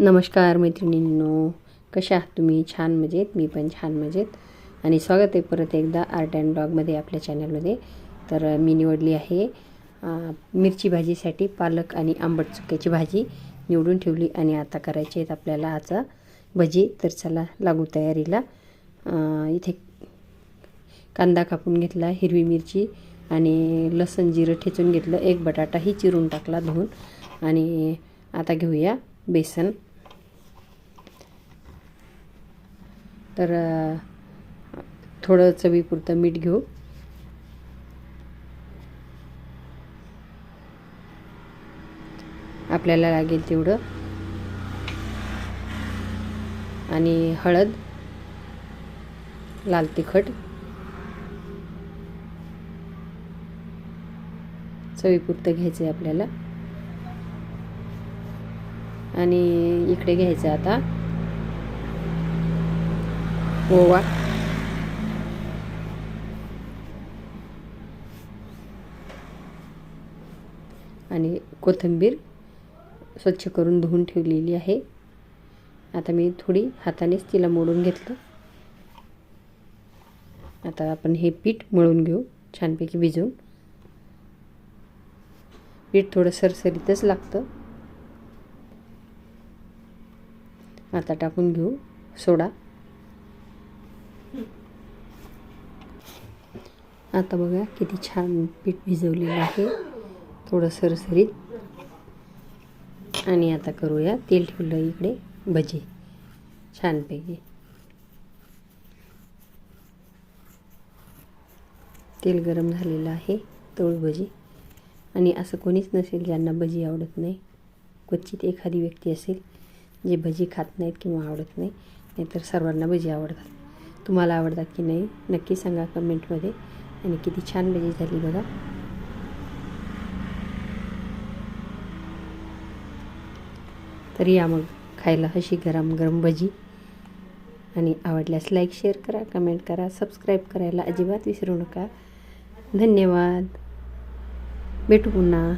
नमस्कार मैत्रिणींनो, कशा आहात तुम्ही? छान मजेत. मी पण छान मजेत आणि स्वागत आहे परत एकदा आर्ट अँड ब्लॉगमध्ये आपल्या चॅनलमध्ये. तर मी निवडली आहे मिरची भाजीसाठी पालक आणि आंबट चुक्याची भाजी निवडून ठेवली आणि आता करायची आहेत आपल्याला आता भजी. तर चला लागू तयारीला. इथे कांदा कापून घेतला, हिरवी मिरची आणि लसूण जिरं ठेचून घेतलं, एक बटाटाही चिरून टाकला धुवून. आणि आता घेऊया बेसन. तर थोडं चवीपुरतं मीठ घेऊ. आपल्याला लागेल तेवढं. आणि हळद, लाल तिखट चवीपुरतं घ्यायचं आहे आपल्याला. आणि इकडे घ्यायचं आता ओवा, आणि कोथिंबीर स्वच्छ करून धुवून ठेवलेली आहे. आता मी थोडी हातानेच तिला मोडून घेतलं. आता आपण हे पीठ मळून घेऊ छानपैकी भिजवून. पीठ थोडं सरसरीतच लागतं. आता टाकून घेऊ सोडा. आता बघा किती छान पीठ भिजवलेलं आहे, थोडं सरसरीत. आणि आता करूया, तेल ठेवलं इकडे भजी छानपैकी. तेल गरम झालेलं आहे, तळू भजी. आणि असं कोणीच नसेल ज्यांना भजी आवडत नाही. क्वचित एखादी व्यक्ती असेल जे भजी खात नाहीत किंवा आवडत नाही, नाहीतर सर्वांना भजी आवडतात. तुम्हाला आवडतात की नाही नक्की सांगा कमेंटमध्ये. आणि किती छान भजी झाली बघा. तर या मग खायला अशी गरम गरम भजी. आणि आवडल्यास लाईक, शेअर करा, कमेंट करा, सबस्क्राईब करायला अजिबात विसरू नका. धन्यवाद. भेटू पुन्हा.